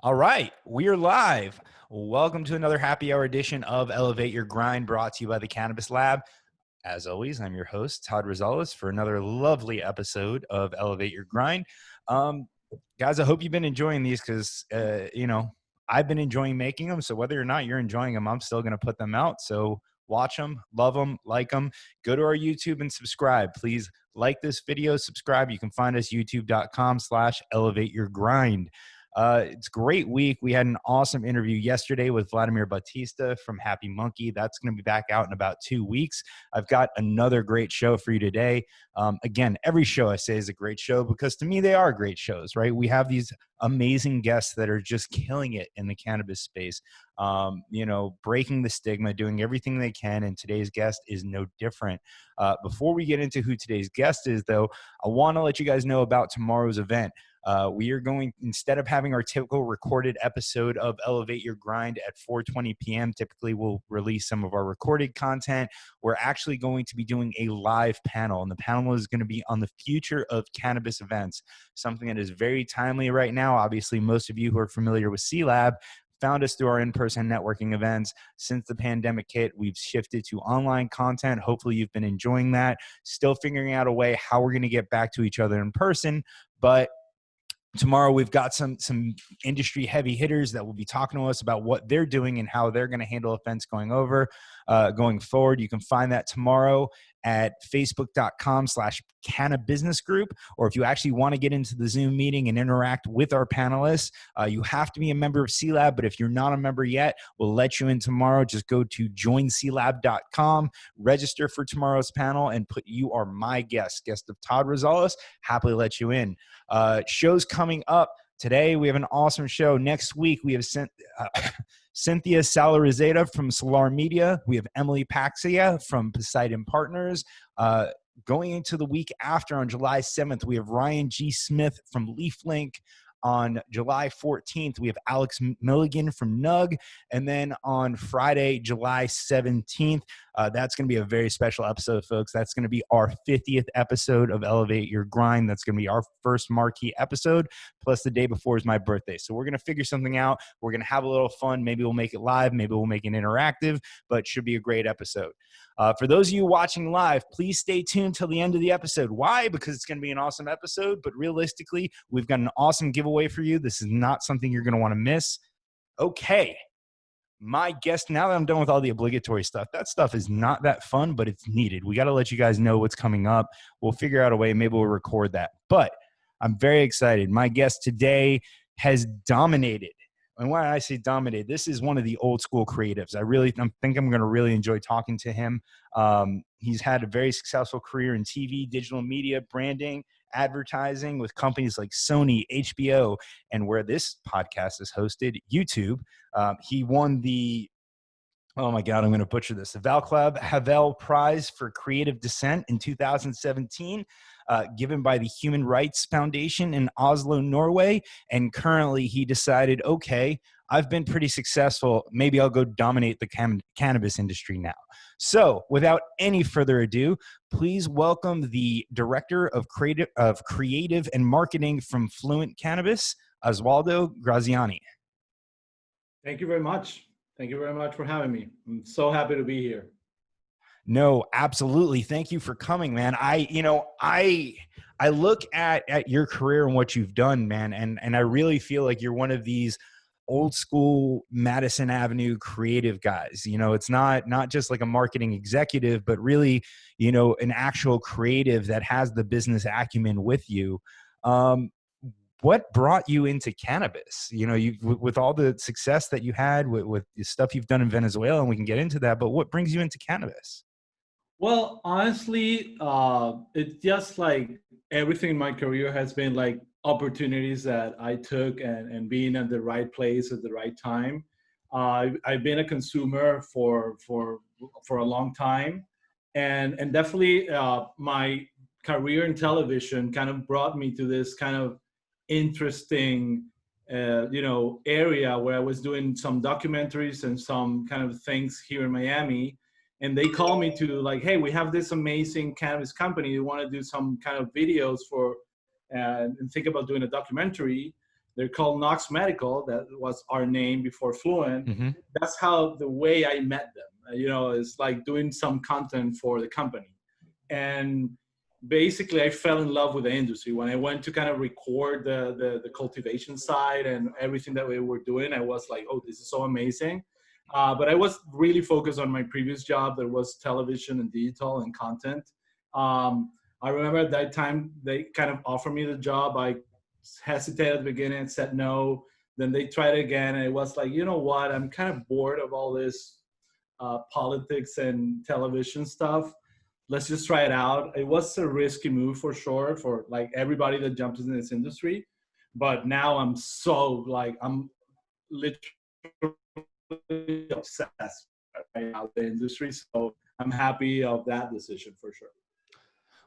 All right, we're live. Welcome to another happy hour edition of Elevate Your Grind, brought to you by the Cannabis Lab. As always, I'm your host, Todd Rosales, for another lovely episode of Elevate Your Grind. Guys, I hope you've been enjoying these because, I've been enjoying making them. So whether or not you're enjoying them, I'm still going to put them out. So watch them, love them, like them. Go to our YouTube and subscribe. Please like this video, subscribe. You can find us youtube.com/elevate your grind. It's a great week. We had an awesome interview yesterday with Vladimir Batista from Happy Monkey. That's going to be back out in about 2 weeks. I've got another great show for you today. Again, every show I say is a great show because to me, they are great shows, right? We have these amazing guests that are just killing it in the cannabis space, breaking the stigma, doing everything they can. And today's guest is no different. Before we get into who today's guest is, though, I want to let you guys know about tomorrow's event. We are going, instead of having our typical recorded episode of Elevate Your Grind at 4:20 p.m., typically we'll release some of our recorded content. We're actually going to be doing a live panel, and the panel is going to be on the future of cannabis events, something that is very timely right now. Obviously, most of you who are familiar with C-Lab found us through our in-person networking events. Since the pandemic hit, we've shifted to online content. Hopefully you've been enjoying that. Still figuring out a way how we're going to get back to each other in person, but tomorrow, we've got some industry heavy hitters that will be talking to us about what they're doing and how they're going to handle events going forward. You can find that tomorrow at facebook.com/Cannabusiness Group. Or if you actually want to get into the Zoom meeting and interact with our panelists, you have to be a member of C-Lab. But if you're not a member yet, we'll let you in tomorrow. Just go to joinclab.com, register for tomorrow's panel, and put "You are my guest of Todd Rosales." Happily let you in. Shows coming up today. We have an awesome show. Next week, we have Cynthia Salarizada from Solar Media. We have Emily Paxia from Poseidon Partners. Going into the week after, on July 7th, we have Ryan G. Smith from LeafLink. On July 14th, we have Alex Milligan from Nug. And then on Friday, July 17th, that's going to be a very special episode, folks. That's going to be our 50th episode of Elevate Your Grind. That's going to be our first marquee episode. Plus, the day before is my birthday. So we're going to figure something out. We're going to have a little fun. Maybe we'll make it live. Maybe we'll make it interactive, but it should be a great episode. For those of you watching live, please stay tuned till the end of the episode. Why? Because it's going to be an awesome episode, but realistically, we've got an awesome giveaway for you. This is not something you're going to want to miss. Okay. My guest, now that I'm done with all the obligatory stuff, that stuff is not that fun, but it's needed. We got to let you guys know what's coming up. We'll figure out a way. Maybe we'll record that. But I'm very excited. My guest today has dominated. And when I say dominate, this is one of the old school creatives. I think I'm going to really enjoy talking to him. He's had a very successful career in TV, digital media, branding, advertising with companies like Sony, HBO, and where this podcast is hosted, YouTube. He won the, oh my God, I'm going to butcher this, the Václav Havel Prize for Creative Dissent in 2017. Given by the Human Rights Foundation in Oslo, Norway. And currently he decided, okay, I've been pretty successful. Maybe I'll go dominate the cannabis industry now. So without any further ado, please welcome the Director of Creative and Marketing from Fluent Cannabis, Oswaldo Graziani. Thank you very much. Thank you very much for having me. I'm so happy to be here. No, absolutely. Thank you for coming, man. I look at your career and what you've done, man, and I really feel like you're one of these old school Madison Avenue creative guys. It's not just like a marketing executive, but really, an actual creative that has the business acumen with you. What brought you into cannabis? With all the success that you had with the stuff you've done in Venezuela, and we can get into that, but what brings you into cannabis? Well, honestly, it's just like everything in my career has been like opportunities that I took and being at the right place at the right time. I've been a consumer for a long time, and definitely my career in television kind of brought me to this kind of interesting area where I was doing some documentaries and some kind of things here in Miami. And they called me to like, hey, we have this amazing cannabis company. You want to do some kind of videos for, and think about doing a documentary. They're called Knox Medical. That was our name before Fluent. Mm-hmm. That's how the way I met them. It's like doing some content for the company. And basically I fell in love with the industry. When I went to kind of record the cultivation side and everything that we were doing, I was like, oh, this is so amazing. But I was really focused on my previous job that was television and digital and content. I remember at that time, they kind of offered me the job. I hesitated at the beginning and said no. Then they tried again. And it was like, you know what? I'm kind of bored of all this politics and television stuff. Let's just try it out. It was a risky move for sure, for like everybody that jumps in this industry. But now I'm literally obsessed right now with the industry. So I'm happy of that decision for sure.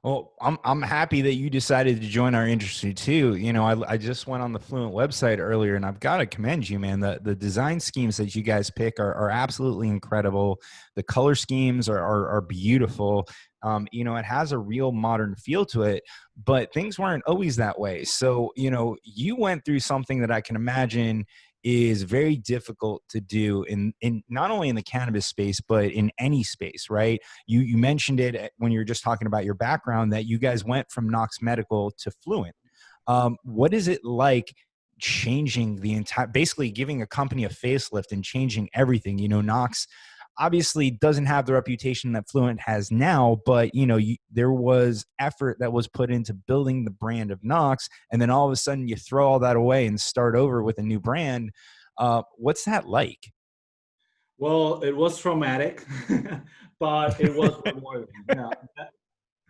Well, I'm happy that you decided to join our industry too. I just went on the Fluent website earlier, and I've got to commend you, man. The design schemes that you guys pick are absolutely incredible. The color schemes are beautiful. It has a real modern feel to it, but things weren't always that way. So, you went through something that I can imagine is very difficult to do in not only in the cannabis space, but in any space, right? You mentioned it when you were just talking about your background, that you guys went from Knox Medical to Fluent. What is it like changing the entire, basically giving a company a facelift and changing everything? Knox obviously doesn't have the reputation that Fluent has now, but there was effort that was put into building the brand of Knox, and then all of a sudden you throw all that away and start over with a new brand. What's that like? Well, it was traumatic, but it was rewarding. Yeah,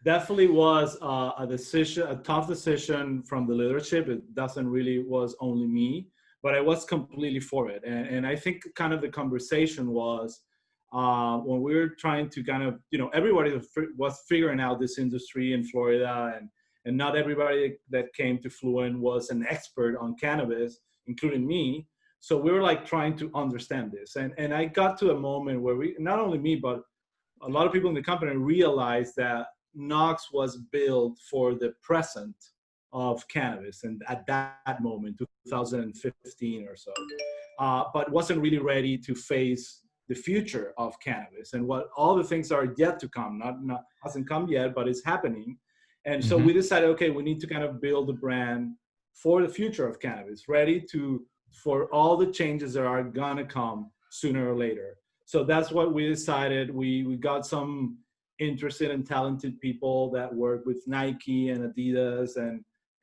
definitely was a tough decision from the leadership. It doesn't really was only me, but I was completely for it. And I think kind of the conversation was, when we were trying to kind of, everybody was figuring out this industry in Florida, and not everybody that came to Fluent was an expert on cannabis, including me. So we were like trying to understand this. And I got to a moment where not only me, but a lot of people in the company realized that Knox was built for the present of cannabis. And at that moment, 2015 or so, but wasn't really ready to face the future of cannabis and what all the things are yet to come. Not hasn't come yet, but it's happening. And so we decided, okay, we need to kind of build a brand for the future of cannabis, ready for all the changes that are gonna come sooner or later. So that's what we decided. We got some interested and talented people that work with Nike and Adidas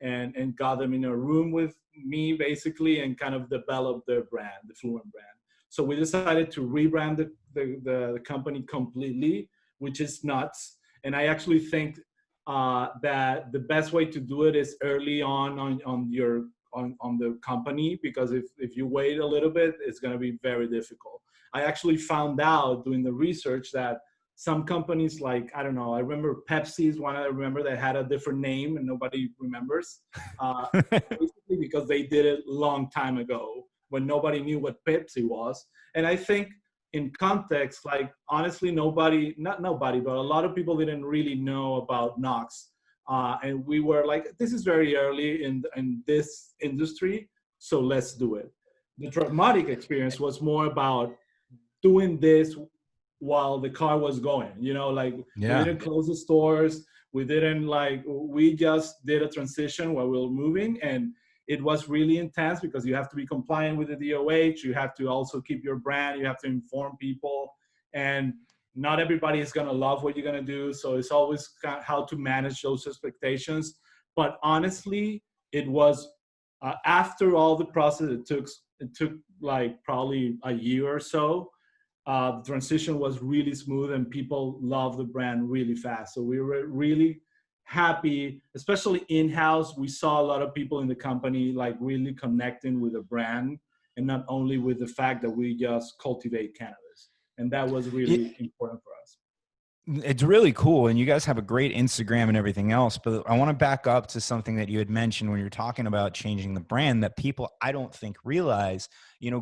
and got them in a room with me basically and kind of develop their brand, the Fluent brand. So we decided to rebrand the company completely, which is nuts. And I actually think that the best way to do it is early on the company, because if you wait a little bit, it's going to be very difficult. I actually found out doing the research that some companies, like, I don't know, I remember Pepsi is one I remember that had a different name and nobody remembers, basically because they did it a long time ago, when nobody knew what Pepsi was. And I think in context, like, honestly, not nobody, but a lot of people didn't really know about Knox. And we were like, this is very early in this industry, so let's do it. The traumatic experience was more about doing this while the car was going, we didn't close the stores. We just did a transition while we were moving, and it was really intense because you have to be compliant with the DOH. You have to also keep your brand. You have to inform people, and not everybody is going to love what you're going to do. So it's always how to manage those expectations. But honestly, it was after all the process, it took like probably a year or so. The transition was really smooth and people loved the brand really fast. So we were really happy, especially in-house. We saw a lot of people in the company like really connecting with the brand and not only with the fact that we just cultivate cannabis. And that was really important for us. It's really cool. And you guys have a great Instagram and everything else. But I want to back up to something that you had mentioned when you're talking about changing the brand that people, I don't think, realize.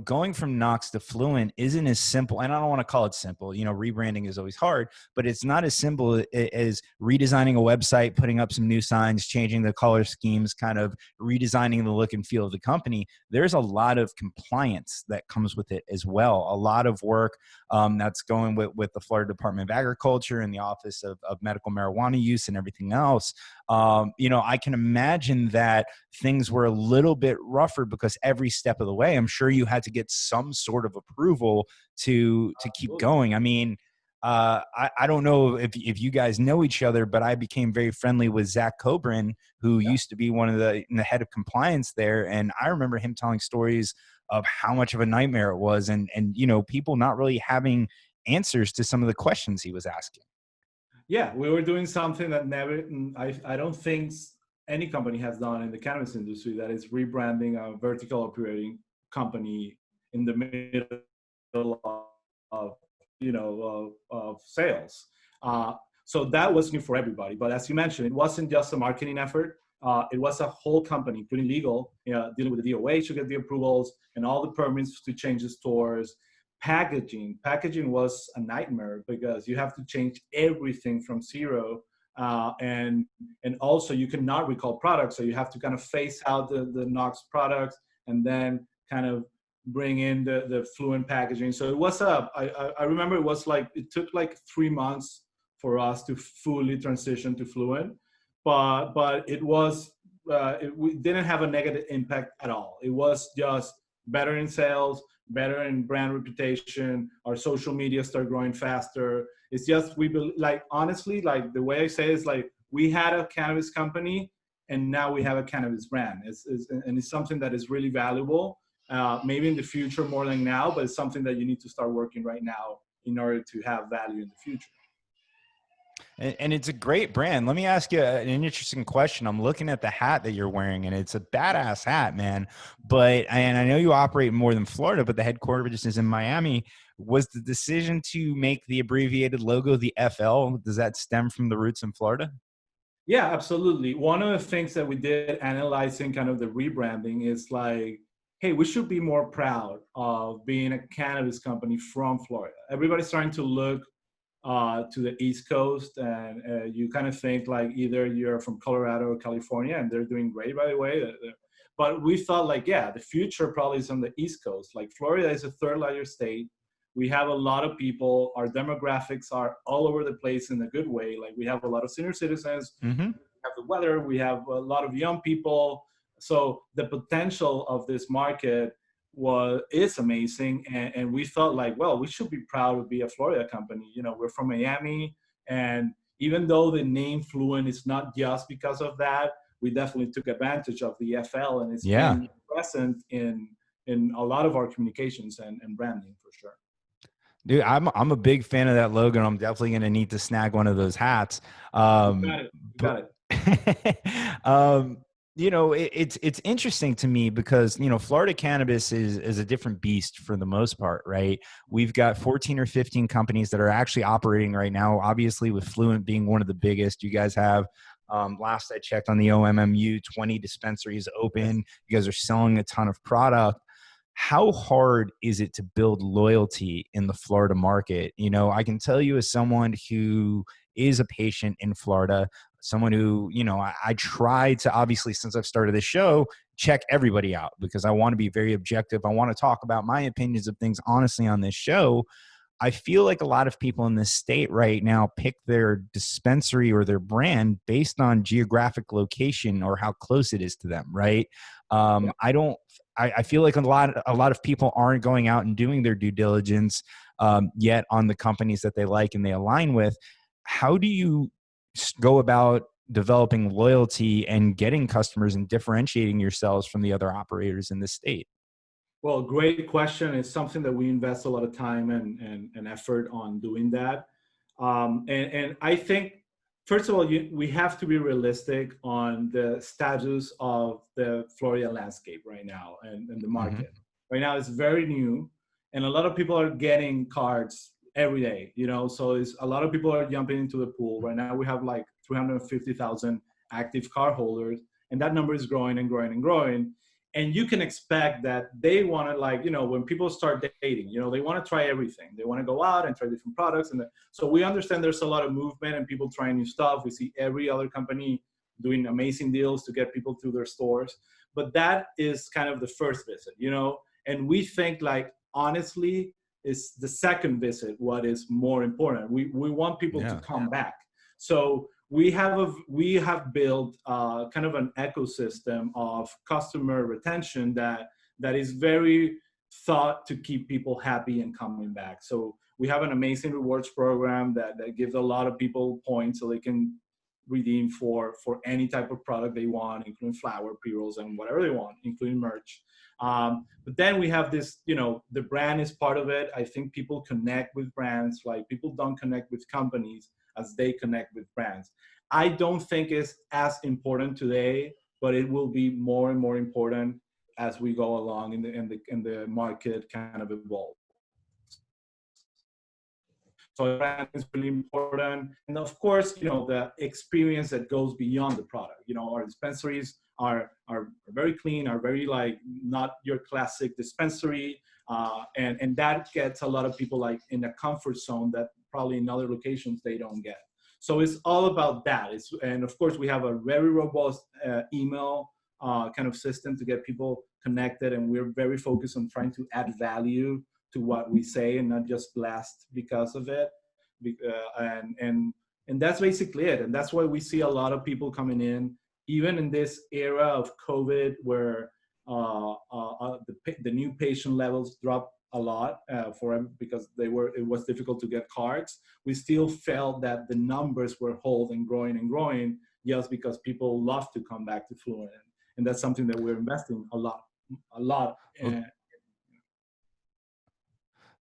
going from Knox to Fluent isn't as simple. And I don't want to call it simple. Rebranding is always hard, but it's not as simple as redesigning a website, putting up some new signs, changing the color schemes, kind of redesigning the look and feel of the company. There's a lot of compliance that comes with it as well. A lot of work that's going with the Florida Department of Agriculture and the Office of Medical Marijuana Use and everything else. I can imagine that things were a little bit rougher because every step of the way, I'm sure you had to get some sort of approval to keep going. I mean, I don't know if you guys know each other, but I became very friendly with Zach Coburn, who used to be one of the head of compliance there. And I remember him telling stories of how much of a nightmare it was, and people not really having answers to some of the questions he was asking. Yeah, we were doing something that I don't think any company has done in the cannabis industry, that is rebranding a vertical operating company in the middle of of sales. So that was new for everybody. But as you mentioned, it wasn't just a marketing effort. It was a whole company, including legal, dealing with the DOH to get the approvals and all the permits to change the stores. Packaging was a nightmare because you have to change everything from zero, and also you cannot recall products, so you have to kind of phase out the Knox products and then kind of bring in the Fluent packaging. So it was I remember it took like 3 months for us to fully transition to Fluent, but it was we didn't have a negative impact at all. It was just better in sales, better in brand reputation. Our social media started growing faster. It's just, honestly, like the way I say is like, we had a cannabis company and now we have a cannabis brand. And it's something that is really valuable. Maybe in the future more than now, but it's something that you need to start working right now in order to have value in the future. And it's a great brand. Let me ask you an interesting question. I'm looking at the hat that you're wearing, and it's a badass hat, man. And I know you operate in more than Florida, but the headquarters is in Miami. Was the decision to make the abbreviated logo the FL, does that stem from the roots in Florida? Yeah, absolutely. One of the things that we did analyzing kind of the rebranding is like, hey, we should be more proud of being a cannabis company from Florida. Everybody's starting to look to the East Coast, and you kind of think like either you're from Colorado or California, and they're doing great, by the way. But we thought like, yeah, the future probably is on the East Coast. Like Florida is the third largest state. We have a lot of people. Our demographics are all over the place in a good way. Like we have a lot of senior citizens. Mm-hmm. We have the weather. We have a lot of young people. So the potential of this market is amazing, and we thought like, well, we should be proud to be a Florida company. We're from Miami, and even though the name Fluent is not just because of that, we definitely took advantage of the FL, and it's been present in a lot of our communications and branding for sure. Dude, I'm a big fan of that logo, and I'm definitely going to need to snag one of those hats. You got it. It's interesting to me because, Florida cannabis is a different beast for the most part, right? We've got 14 or 15 companies that are actually operating right now, obviously with Fluent being one of the biggest. You guys have, last I checked on the OMMU, 20 dispensaries open. You guys are selling a ton of product. How hard is it to build loyalty in the Florida market? I can tell you as someone who is a patient in Florida, someone who, I try to, obviously, since I've started this show, check everybody out because I want to be very objective. I want to talk about my opinions of things honestly on this show. I feel like a lot of people in this state right now pick their dispensary or their brand based on geographic location or how close it is to them, right? I feel like a lot of people aren't going out and doing their due diligence yet on the companies that they like and they align with. How do you go about developing loyalty and getting customers and differentiating yourselves from the other operators in the state? Well, great question. It's something that we invest a lot of time and effort on doing that. And I think, first of all, we have to be realistic on the status of the Florida landscape right now and the market. Mm-hmm. Right now, it's very new, and a lot of people are getting cards every day, so a lot of people are jumping into the pool. Right now, we have like 350,000 active card holders, and that number is growing and growing and growing. And you can expect that they want to, like, you know, when people start dating, you know, they want to try everything. They want to go out and try different products. And so we understand there's a lot of movement and people trying new stuff. We see every other company doing amazing deals to get people to their stores. But that is kind of the first visit, you know, and we think, like, honestly, is the second visit what is more important. We want people to come back. So we have built kind of an ecosystem of customer retention that is very thought to keep people happy and coming back. So we have an amazing rewards program that gives a lot of people points so they can redeem for any type of product they want, including flower, pre-rolls, and whatever they want, including merch. But then we have this, you know, the brand is part of it. I think people connect with brands, like people don't connect with companies as they connect with brands. I don't think it's as important today, but it will be more and more important as we go along in the market kind of evolve. So brand is really important. And of course, you know, the experience that goes beyond the product. You know, our dispensaries are very clean, are very, like, not your classic dispensary. And that gets a lot of people, like, in a comfort zone that probably in other locations they don't get. So it's all about that. And of course, we have a very robust email kind of system to get people connected. And we're very focused on trying to add value to what we say and not just blast because of it. And that's basically it. And that's why we see a lot of people coming in, even in this era of COVID, where the new patient levels dropped a lot because it was difficult to get cards. We still felt that the numbers were holding and growing just because people love to come back to Fluent. And that's something that we're investing a lot.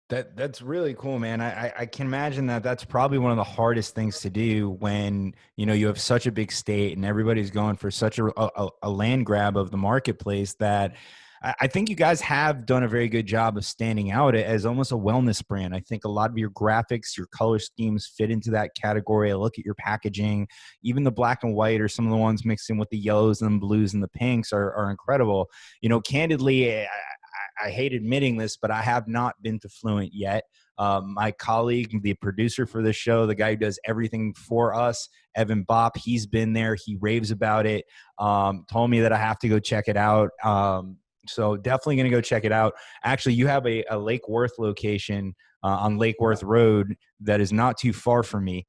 That's really cool, man. I can imagine that that's probably one of the hardest things to do when, you know, you have such a big state and everybody's going for such a land grab of the marketplace, that I think you guys have done a very good job of standing out as almost a wellness brand. I think a lot of your graphics, your color schemes fit into that category. I look at your packaging, even the black and white or some of the ones mixed in with the yellows and the blues and the pinks are incredible. You know, candidly, I hate admitting this, but I have not been to Fluent yet. My colleague, the producer for this show, the guy who does everything for us, Evan Bopp, he's been there. He raves about it. Told me that I have to go check it out. So definitely going to go check it out. Actually, you have a Lake Worth location on Lake Worth Road that is not too far from me.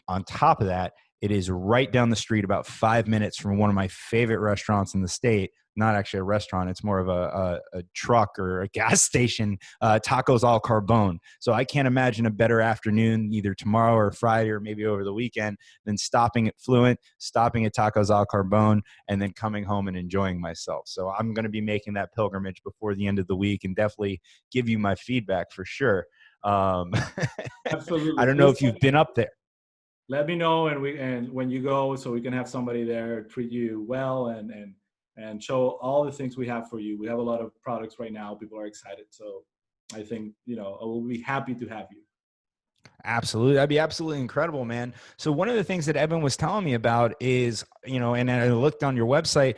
On top of that, it is right down the street, about 5 minutes from one of my favorite restaurants in the state. Not actually a restaurant. It's more of a truck or a gas station, Tacos Al Carbone. So I can't imagine a better afternoon either tomorrow or Friday or maybe over the weekend than stopping at Fluent, stopping at Tacos Al Carbone, and then coming home and enjoying myself. So I'm going to be making that pilgrimage before the end of the week and definitely give you my feedback for sure. Absolutely. I don't know if you've been up there. Let me know, and when you go, so we can have somebody there treat you well and show all the things we have for you. We have a lot of products right now. People are excited. So I think, you know, I will be happy to have you. Absolutely. That'd be absolutely incredible, man. So one of the things that Evan was telling me about is, you know, and I looked on your website,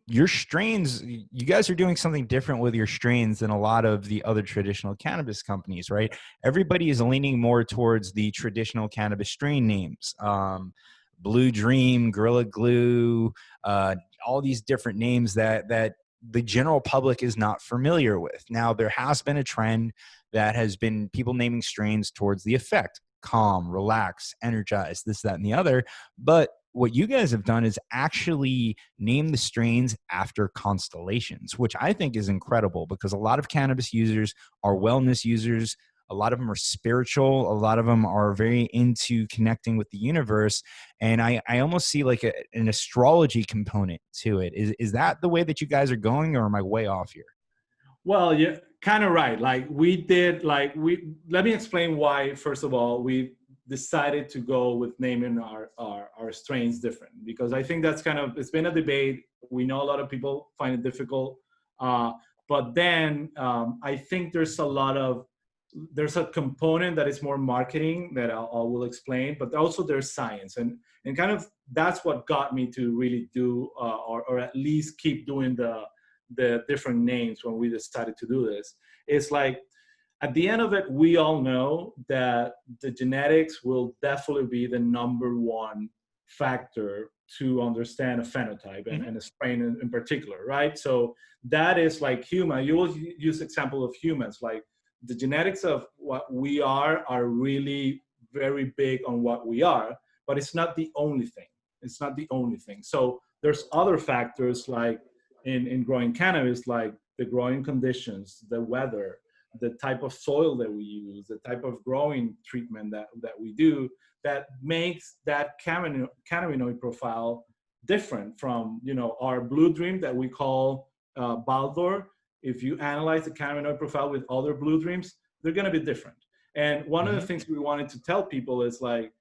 your strains, you guys are doing something different with your strains than a lot of the other traditional cannabis companies, right? Everybody is leaning more towards the traditional cannabis strain names. Blue Dream, Gorilla Glue, all these different names that the general public is not familiar with. Now, there has been a trend that has been people naming strains towards the effect: calm, relax, energize, this, that, and the other. But what you guys have done is actually name the strains after constellations, which I think is incredible because a lot of cannabis users are wellness users. A lot of them are spiritual. A lot of them are very into connecting with the universe. And I almost see like an astrology component to it. Is that the way that you guys are going, or am I way off here? Well, yeah, kind of right. Like let me explain why, first of all, we decided to go with naming our strains different, because I think that's it's been a debate. We know a lot of people find it difficult. But then I think there's a component that is more marketing that I will explain, but also there's science, and kind of that's what got me to really do or at least keep doing the different names when we decided to do this. It's like, at the end of it, we all know that the genetics will definitely be the number one factor to understand a phenotype and a strain in particular, right? So that is like human. You will use example of humans, like the genetics of what we are really very big on what we are, but it's not the only thing. It's not the only thing. So there's other factors like in growing cannabis, like the growing conditions, the weather, the type of soil that we use, the type of growing treatment that we do, that makes that cannabinoid profile different from, you know, our blue dream that we call Baldor. If you analyze the cannabinoid profile with other blue dreams, they're going to be different. And one of the things we wanted to tell people is like,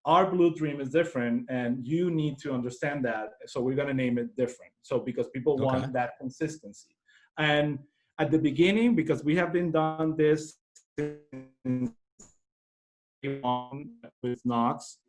our blue dream is different and you need to understand that. So we're going to name it different. So because people want that consistency. And at the beginning, because we have been done this with Knox,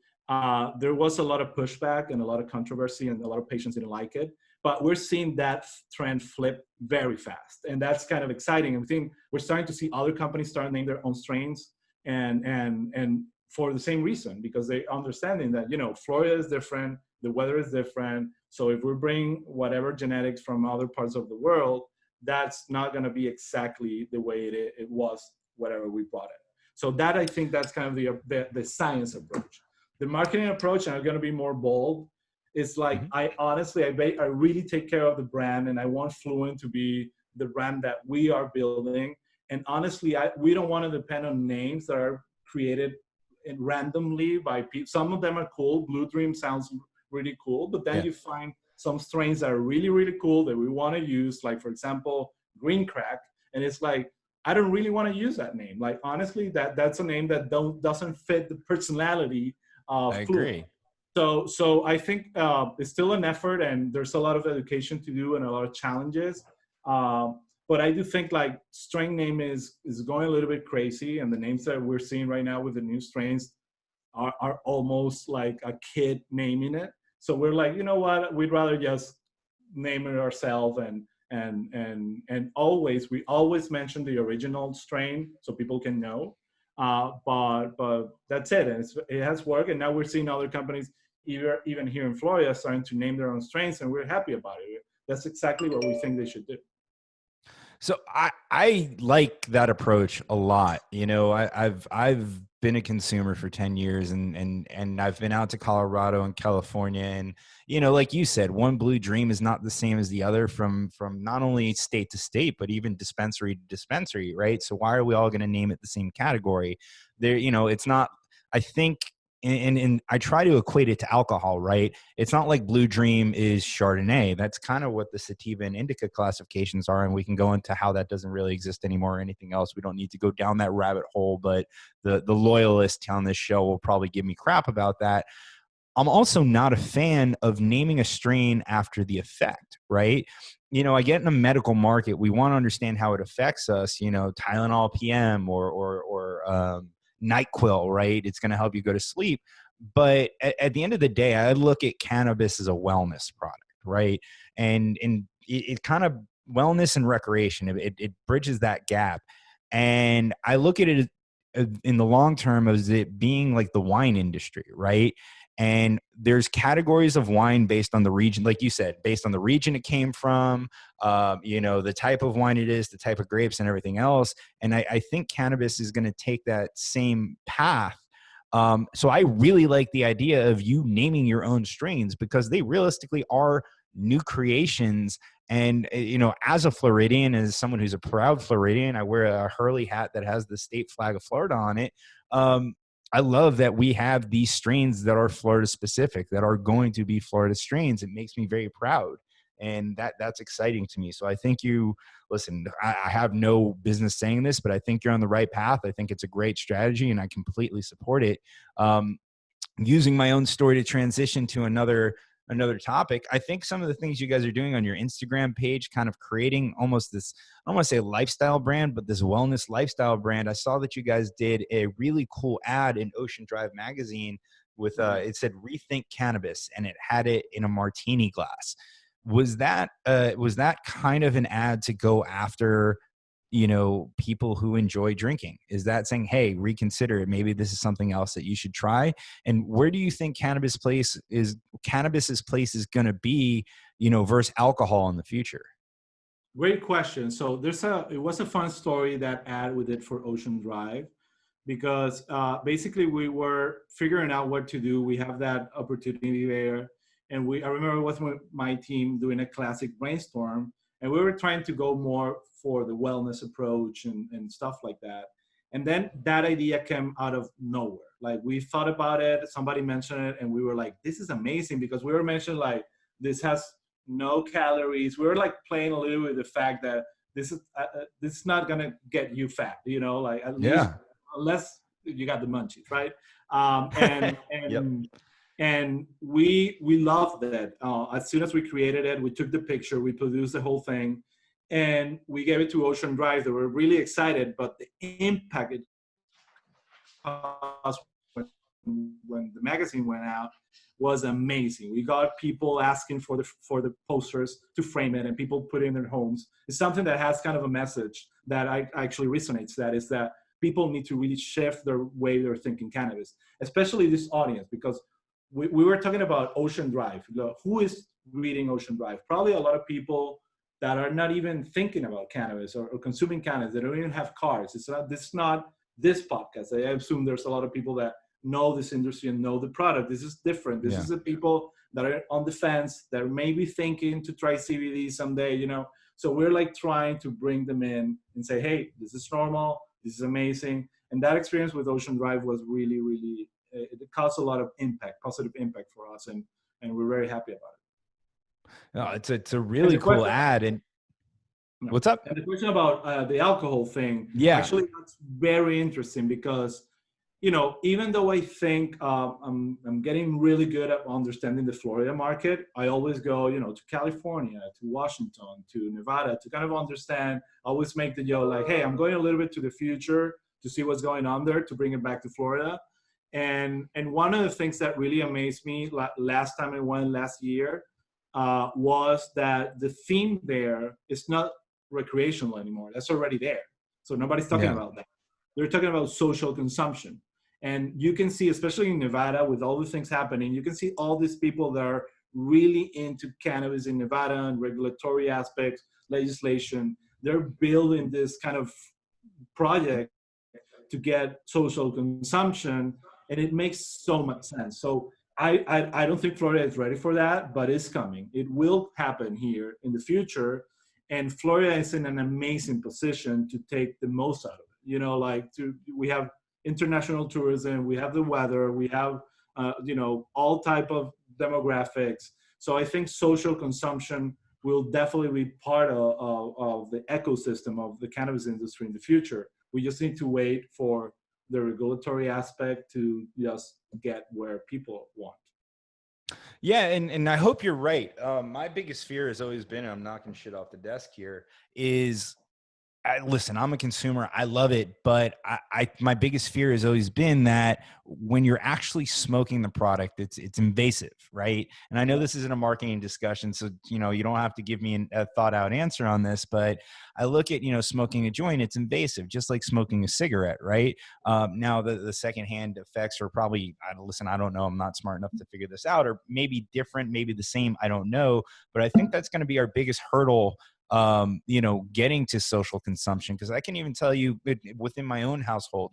there was a lot of pushback and a lot of controversy and a lot of patients didn't like it. But we're seeing that trend flip very fast. And that's kind of exciting. And we think we're starting to see other companies start naming their own strains and for the same reason, because they're understanding that, you know, Florida is different, the weather is different. So if we bring whatever genetics from other parts of the world, that's not going to be exactly the way it was, whatever we brought it. So that, I think that's kind of the science approach. The marketing approach, and I'm going to be more bold, is like, I honestly, I really take care of the brand, and I want Fluent to be the brand that we are building. And honestly, we don't want to depend on names that are created randomly by people. Some of them are cool. Blue Dream sounds really cool, but then you find some strains that are really, really cool that we want to use, like, for example, Green Crack. And it's like, I don't really want to use that name. Like, honestly, that's a name that doesn't fit the personality of Fluent. Agree. So I think it's still an effort, and there's a lot of education to do and a lot of challenges. But I do think like strain name is going a little bit crazy, and the names that we're seeing right now with the new strains are almost like a kid naming it. So we're like, you know what? We'd rather just name it ourselves, and we always mention the original strain so people can know. But that's it, and it has worked. And now we're seeing other companies, even here in Florida, starting to name their own strains, and we're happy about it. That's exactly what we think they should do. So I like that approach a lot. You know, I've been a consumer for 10 years and I've been out to Colorado and California, and, you know, like you said, one blue dream is not the same as the other from not only state to state, but even dispensary to dispensary, right? So why are we all going to name it the same category? There, you know, it's not, I think, and I try to equate it to alcohol, right? It's not like Blue Dream is Chardonnay. That's kind of what the sativa and indica classifications are, and we can go into how that doesn't really exist anymore or anything else. We don't need to go down that rabbit hole, but the loyalists on this show will probably give me crap about that. I'm also not a fan of naming a strain after the effect, right? You know, I get in a medical market, we want to understand how it affects us, you know, Tylenol PM or NyQuil, right? It's going to help you go to sleep. But at the end of the day, I look at cannabis as a wellness product, right? And it kind of wellness and recreation, it bridges that gap. And I look at it in the long term as it being like the wine industry, right? And there's categories of wine based on the region, like you said, based on the region it came from, you know, the type of wine it is, the type of grapes and everything else. And I think cannabis is going to take that same path. So I really like the idea of you naming your own strains, because they realistically are new creations. And, you know, as a Floridian, as someone who's a proud Floridian, I wear a Hurley hat that has the state flag of Florida on it. I love that we have these strains that are Florida specific, that are going to be Florida strains. It makes me very proud. And that's exciting to me. So I think listen, I have no business saying this, but I think you're on the right path. I think it's a great strategy and I completely support it. Using my own story to transition to another topic, I think some of the things you guys are doing on your Instagram page, kind of creating almost this, I don't want to say lifestyle brand, but this wellness lifestyle brand. I saw that you guys did a really cool ad in Ocean Drive magazine with, it said Rethink Cannabis, and it had it in a martini glass. was that kind of an ad to go after, people who enjoy drinking? Is that saying, hey, reconsider it, maybe this is something else that you should try? And where do you think cannabis's place is going to be, versus alcohol in the future? Great question. So it was a fun story, that ad we did for Ocean Drive, because basically we were figuring out what to do. We have that opportunity there. And I remember it was with my team doing a classic brainstorm, and we were trying to go more for the wellness approach and stuff like that. And then that idea came out of nowhere. Like, we thought about it, somebody mentioned it, and we were like, this is amazing, because we were mentioned like, this has no calories. We were like playing a little with the fact that this is not gonna get you fat, like, at least, Yeah. unless you got the munchies, right? And Yep. and we loved it. As soon as we created it, we took the picture, we produced the whole thing, and we gave it to Ocean Drive. They were really excited, but the impact it caused when the magazine went out was amazing. We got people asking for the posters to frame it, and people put it in their homes. It's something that has kind of a message that actually resonates. That is that people need to really shift their way they're thinking cannabis, especially this audience, because we were talking about Ocean Drive. Who is reading Ocean Drive? Probably a lot of people that are not even thinking about cannabis or consuming cannabis. They don't even have cars. This is not this podcast. I assume there's a lot of people that know this industry and know the product. This is different. This is the people that are on the fence, that are maybe thinking to try CBD someday, So we're like trying to bring them in and say, hey, this is normal. This is amazing. And that experience with Ocean Drive was really, really, it caused a lot of impact, positive impact for us. And we're very happy about it. No, it's a really cool ad. And what's up? And the question about the alcohol thing, actually, that's very interesting, because even though I think I'm getting really good at understanding the Florida market, I always go, to California, to Washington, to Nevada, to kind of understand. I always make the joke like, hey, I'm going a little bit to the future to see what's going on there, to bring it back to Florida. And one of the things that really amazed me last time I went last year was that the theme there is not recreational anymore. That's already there. So nobody's talking about that. They're talking about social consumption. And you can see, especially in Nevada, with all the things happening, you can see all these people that are really into cannabis in Nevada and regulatory aspects, legislation. They're building this kind of project to get social consumption, and it makes so much sense. So I don't think Florida is ready for that, but it's coming. It will happen here in the future. And Florida is in an amazing position to take the most out of it. We have international tourism, we have the weather, we have, all type of demographics. So I think social consumption will definitely be part of the ecosystem of the cannabis industry in the future. We just need to wait for the regulatory aspect to just get where people want. Yeah, and I hope you're right. My biggest fear has always been, and I'm knocking shit off the desk here, is listen, I'm a consumer. I love it. But my biggest fear has always been that when you're actually smoking the product, it's invasive, right? And I know this isn't a marketing discussion, so, you don't have to give me a thought out answer on this, but I look at, smoking a joint, it's invasive, just like smoking a cigarette, right? Now the secondhand effects are probably, I don't know. I'm not smart enough to figure this out, or maybe different, maybe the same. I don't know. But I think that's going to be our biggest hurdle, getting to social consumption. Because I can even tell you within my own household,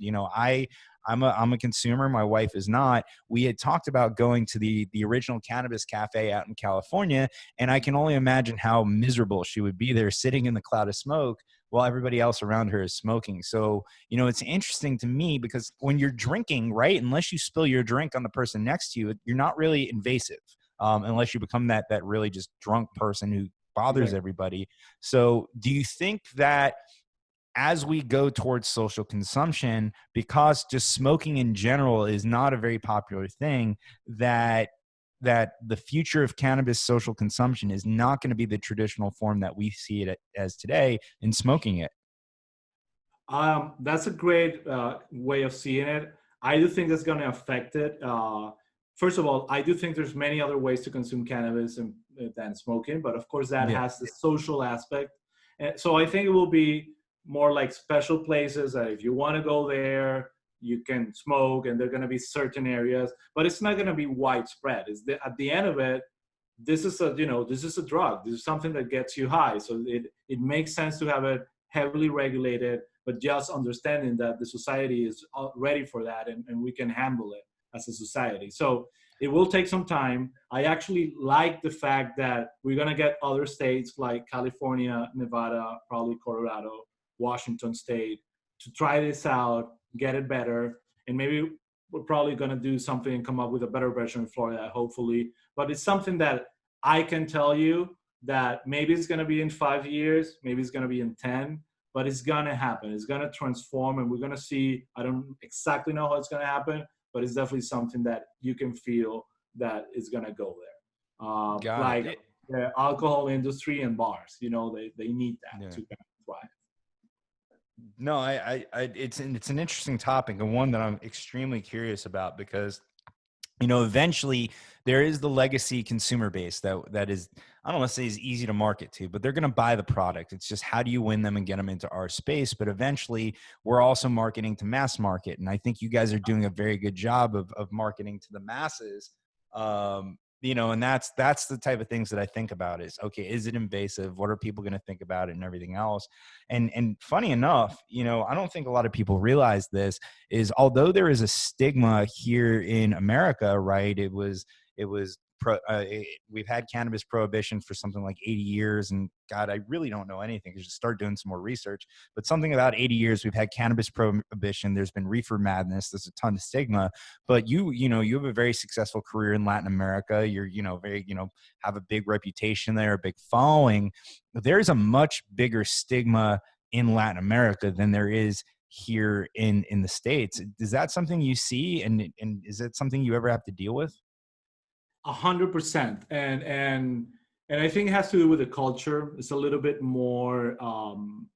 I'm a consumer. My wife is not. We had talked about going to the original Cannabis Cafe out in California, and I can only imagine how miserable she would be there, sitting in the cloud of smoke while everybody else around her is smoking. So, it's interesting to me, because when you're drinking, right, unless you spill your drink on the person next to you, you're not really invasive, unless you become that really just drunk person who bothers everybody. So do you think that as we go towards social consumption, because just smoking in general is not a very popular thing, that the future of cannabis social consumption is not going to be the traditional form that we see it as today in smoking it? That's a great way of seeing it. I do think that's going to affect it. first of all, I do think there's many other ways to consume cannabis than smoking, but of course that Yeah. has the social aspect. And so I think it will be more like special places that if you want to go there, you can smoke, and there are going to be certain areas, but it's not going to be widespread. At the end of it, this is a this is a drug. This is something that gets you high. So it makes sense to have it heavily regulated, but just understanding that the society is ready for that, and we can handle it as a society. So it will take some time. I actually like the fact that we're going to get other states like California, Nevada, probably Colorado, Washington State to try this out, get it better, and maybe we're probably going to do something and come up with a better version in Florida, hopefully. But it's something that I can tell you that maybe it's going to be in 5 years, maybe it's going to be in 10, but it's going to happen. It's going to transform, and we're going to see. I don't exactly know how it's going to happen, but it's definitely something that you can feel that is going to go there. Got Like it. the alcohol industry and bars, they need that Yeah. to kind of thrive. No, it's an interesting topic, and one that I'm extremely curious about, because eventually there is the legacy consumer base that is, I don't want to say is easy to market to, but they're going to buy the product. It's just, how do you win them and get them into our space? But eventually we're also marketing to mass market. And I think you guys are doing a very good job of marketing to the masses. And that's the type of things that I think about is, okay, is it invasive? What are people going to think about it and everything else? And funny enough, I don't think a lot of people realize this, is although there is a stigma here in America, right? We've had cannabis prohibition for something like 80 years. And God, I really don't know anything. I should start doing some more research, but something about 80 years, we've had cannabis prohibition. There's been reefer madness. There's a ton of stigma, but you have a very successful career in Latin America. You're, very, have a big reputation there, a big following. There's a much bigger stigma in Latin America than there is here in the States. Is that something you see? And is it something you ever have to deal with? 100%, and I think it has to do with the culture. It's a little bit more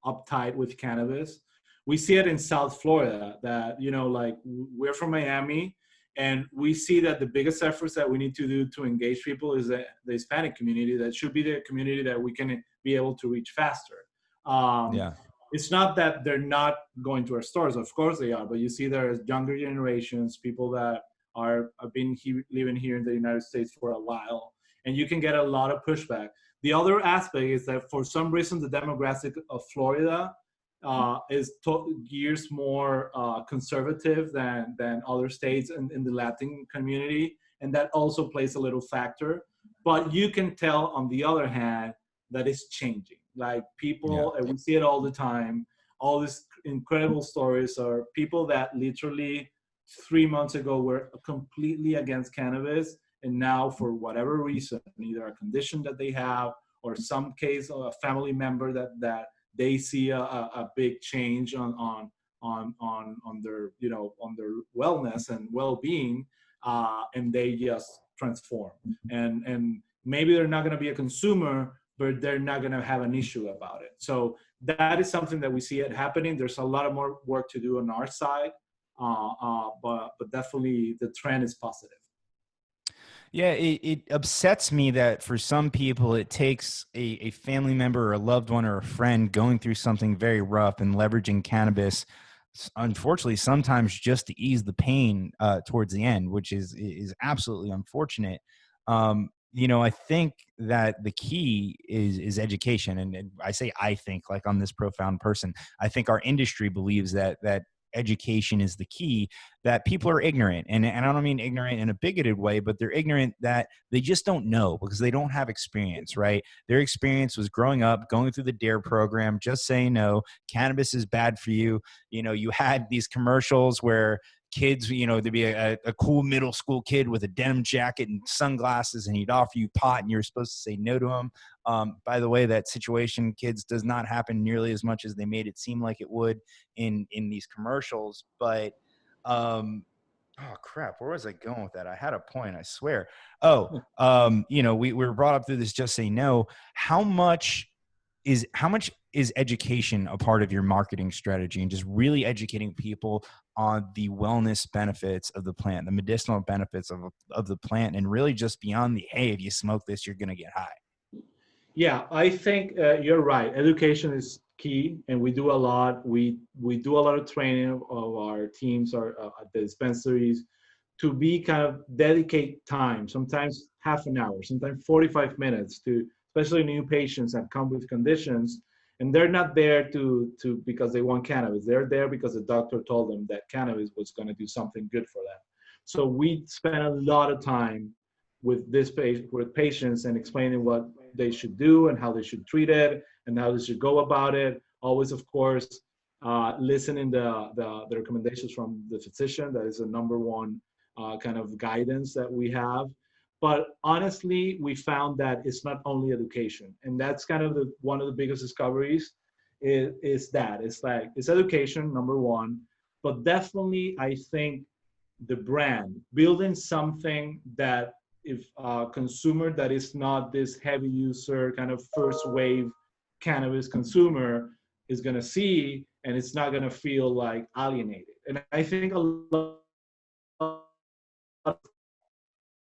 uptight with cannabis. We see it in South Florida that like we're from Miami, and we see that the biggest efforts that we need to do to engage people is the Hispanic community. That should be the community that we can be able to reach faster. Yeah. It's not that they're not going to our stores. Of course they are, but you see there's younger generations, people that have been living here in the United States for a while, and you can get a lot of pushback. The other aspect is that for some reason the demographic of Florida is years more conservative than other states in the Latin community, and that also plays a little factor. But you can tell, on the other hand, that it's changing. Like people, and we see it all the time. All these incredible stories are people that literally 3 months ago were completely against cannabis, and now for whatever reason, either a condition that they have or some case of a family member that they see a big change on their on their wellness and well-being, and they just transform. And maybe they're not going to be a consumer, but they're not going to have an issue about it. So that is something that we see it happening. There's a lot of more work to do on our side. But definitely the trend is positive. Yeah, it upsets me that for some people it takes a family member or a loved one or a friend going through something very rough and leveraging cannabis, unfortunately, sometimes just to ease the pain towards the end, which is absolutely unfortunate. I think that the key is education, and I think, like, I'm this profound person. I think our industry believes that education is the key, that people are ignorant. And I don't mean ignorant in a bigoted way, but they're ignorant that they just don't know because they don't have experience, right? Their experience was growing up, going through the DARE program, just saying, no, cannabis is bad for you. You had these commercials where kids, there'd be a cool middle school kid with a denim jacket and sunglasses, and he'd offer you pot and you're supposed to say no to him. By the way, that situation, kids, does not happen nearly as much as they made it seem like it would in these commercials. But oh crap, where was I going with that? I had a point, I swear. We were brought up through this just say no. How much is education a part of your marketing strategy, and just really educating people on the wellness benefits of the plant, the medicinal benefits of the plant, and really just beyond the, hey, if you smoke this, you're going to get high? Yeah, I think you're right. Education is key, and we do a lot. We do a lot of training of our teams or at the dispensaries to be kind of dedicate time, sometimes half an hour, sometimes 45 minutes to, especially new patients that come with conditions, and they're not there to because they want cannabis. They're there because the doctor told them that cannabis was going to do something good for them. So we spend a lot of time with with patients and explaining what they should do and how they should treat it and how they should go about it. Always, of course, listening the recommendations from the physician. That is the number one kind of guidance that we have. But honestly, we found that it's not only education, and that's kind of one of the biggest discoveries. Is that it's like it's education number one, but definitely I think the brand, building something that if a consumer that is not this heavy user kind of first wave cannabis consumer is going to see, and it's not going to feel like alienated. And I think a lot of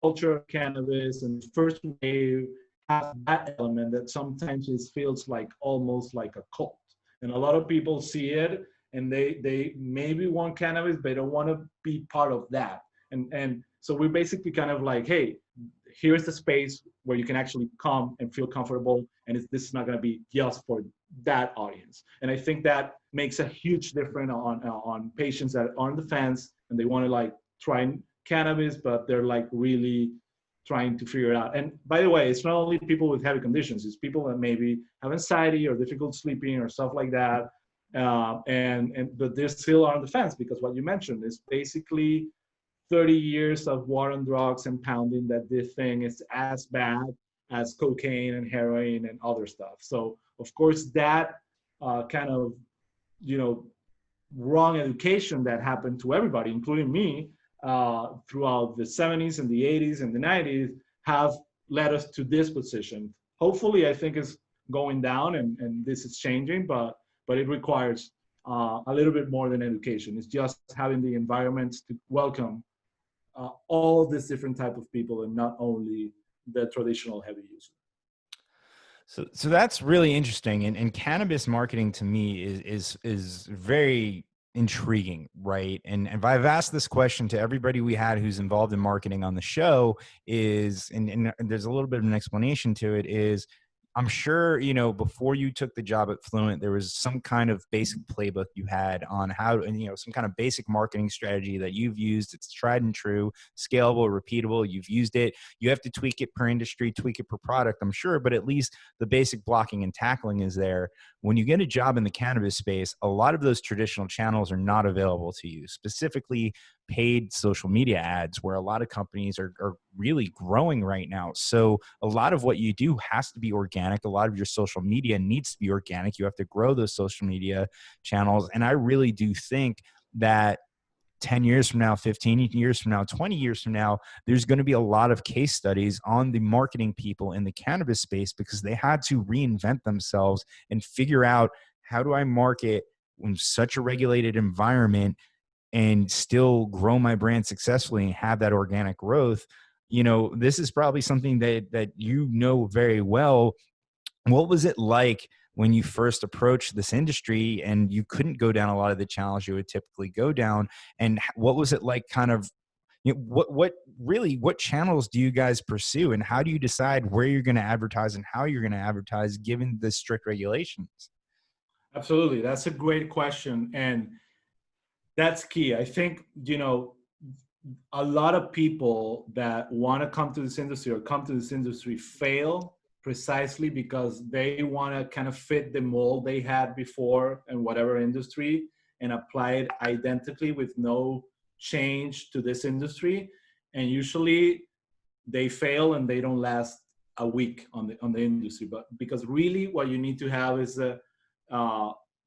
culture of cannabis and first wave has that element that sometimes it feels like almost like a cult. And a lot of people see it and they maybe want cannabis, but they don't want to be part of that. And so we're basically kind of like, hey, here's the space where you can actually come and feel comfortable, and this is not going to be just for that audience. And I think that makes a huge difference on patients that are on the fence and they want to like try cannabis, but they're like really trying to figure it out. And by the way, it's not only people with heavy conditions, it's people that maybe have anxiety or difficult sleeping or stuff like that. But they're still on the fence because what you mentioned is basically 30 years of war on drugs and pounding that this thing is as bad as cocaine and heroin and other stuff. So of course that kind of, wrong education that happened to everybody, including me, throughout the 70s and the 80s and the 90s have led us to this position. Hopefully, I think it's going down and this is changing, but it requires a little bit more than education. It's just having the environments to welcome all these different type of people and not only the traditional heavy user. So that's really interesting. And cannabis marketing to me is very intriguing, right? And if I've asked this question to everybody we had who's involved in marketing on the show is, and there's a little bit of an explanation to it, is I'm sure, before you took the job at Fluent, there was some kind of basic playbook you had on how, and some kind of basic marketing strategy that you've used. It's tried and true, scalable, repeatable. You've used it. You have to tweak it per industry, tweak it per product, I'm sure, but at least the basic blocking and tackling is there. When you get a job in the cannabis space, a lot of those traditional channels are not available to you, specifically paid social media ads, where a lot of companies are really growing right now. So a lot of what you do has to be organic. A lot of your social media needs to be organic. You have to grow those social media channels. And I really do think that 10 years from now, 15 years from now, 20 years from now, there's going to be a lot of case studies on the marketing people in the cannabis space because they had to reinvent themselves and figure out, how do I market in such a regulated environment and still grow my brand successfully and have that organic growth? This is probably something that very well. What was it like when you first approached this industry and you couldn't go down a lot of the channels you would typically go down? And what was it like kind of, what channels do you guys pursue, and how do you decide where you're going to advertise and how you're going to advertise given the strict regulations? Absolutely. That's a great question. And that's key. I think, a lot of people that want to come to this industry or come to this industry fail precisely because they want to kind of fit the mold they had before in whatever industry and apply it identically with no change to this industry. And usually they fail and they don't last a week on the industry. But because really what you need to have is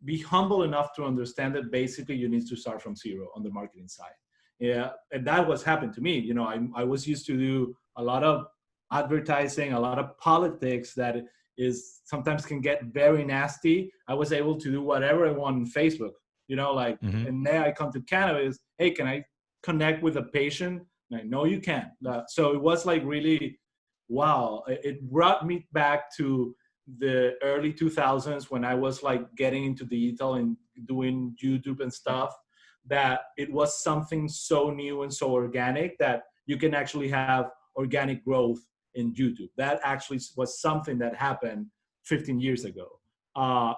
be humble enough to understand that basically you need to start from zero on the marketing side. Yeah, and that was happened to me. I was used to do a lot of advertising, a lot of politics that is sometimes can get very nasty. I was able to do whatever I want on Facebook, you know, like, Mhm. and then I come to Cannabis, hey, can I connect with a patient? Like, no, you can't. So it was like really, wow. It brought me back to the early 2000s when I was like getting into digital and doing YouTube and stuff, that it was something so new and so organic that you can actually have organic growth in YouTube. That actually was something that happened 15 years ago.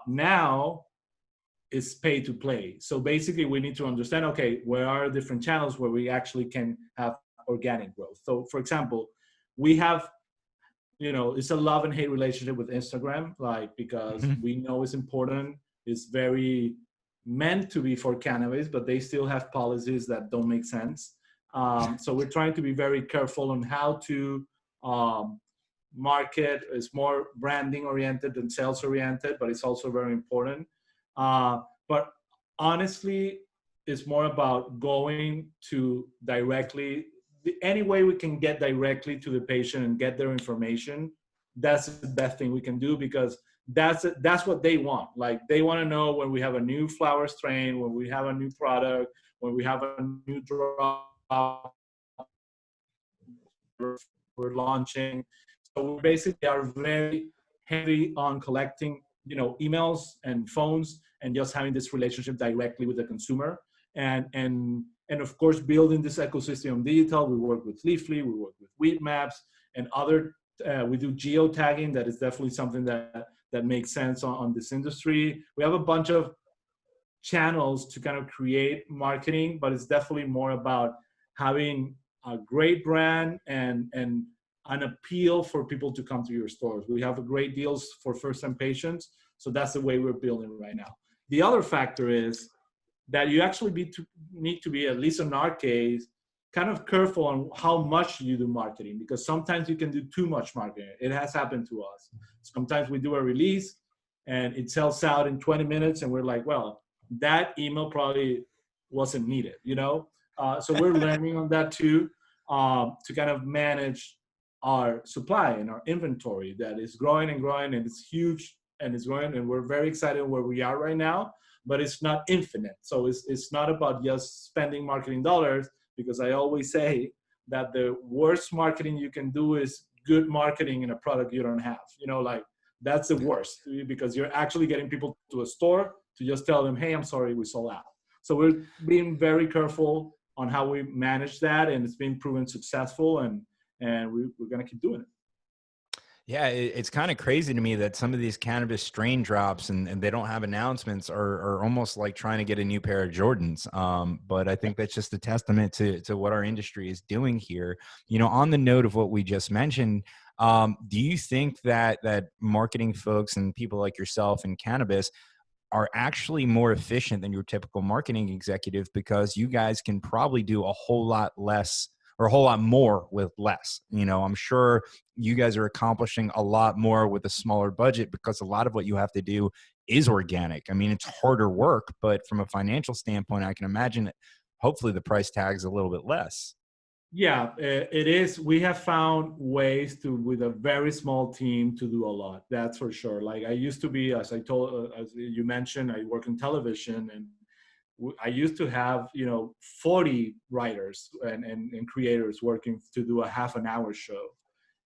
Now it's pay to play. So basically we need to understand, okay, where are different channels where we actually can have organic growth. So for example, we have, you know, it's a love and hate relationship with Instagram, like, because Mhm. we know it's important. It's very meant to be for cannabis, but they still have policies that don't make sense. So we're trying to be very careful on how to um, market. It's more branding oriented than sales oriented, but it's also very important. But honestly, it's more about going to directly, any way we can get directly to the patient and get their information. That's the best thing we can do, because that's what they want. Like, they want to know when we have a new flower strain, when we have a new product, when we have a new drug we're launching. So we basically are very heavy on collecting, you know, emails and phones, and just having this relationship directly with the consumer. And of course, building this ecosystem digital. We work with Leafly, we work with Weed Maps and other. We do geotagging. That is definitely something that makes sense on this industry. We have a bunch of channels to kind of create marketing, but it's definitely more about having a great brand and an appeal for people to come to your stores. We have great deals for first-time patients, so that's the way we're building right now. The other factor is that you actually need to be, at least in our case, kind of careful on how much you do marketing, because sometimes you can do too much marketing. It has happened to us. Sometimes we do a release and it sells out in 20 minutes and we're like, well, that email probably wasn't needed, you know? So we're learning on that too, to kind of manage our supply and our inventory that is growing and growing, and it's huge and it's growing, and we're very excited where we are right now, but it's not infinite. So it's not about just spending marketing dollars, because I always say that the worst marketing you can do is good marketing in a product you don't have. You know, like, that's the worst, because you're actually getting people to a store to just tell them, hey, I'm sorry, we sold out. So we're being very careful on how we manage that, and it's been proven successful, and we're going to keep doing it. Yeah, it's kind of crazy to me that some of these cannabis strain drops and they don't have announcements are almost like trying to get a new pair of Jordans. But I think that's just a testament to what our industry is doing here. You know, on the note of what we just mentioned, do you think that marketing folks and people like yourself in cannabis are actually more efficient than your typical marketing executive, because you guys can probably do a whole lot less or a whole lot more with less? You know, I'm sure you guys are accomplishing a lot more with a smaller budget, because a lot of what you have to do is organic. I mean, it's harder work, but from a financial standpoint, I can imagine that hopefully the price tag's a little bit less. Yeah, it is. We have found ways to, with a very small team, to do a lot. That's for sure. Like, I used to be, as I told, as you mentioned, I work in television, and I used to have, you know, 40 writers and creators working to do a half an hour show.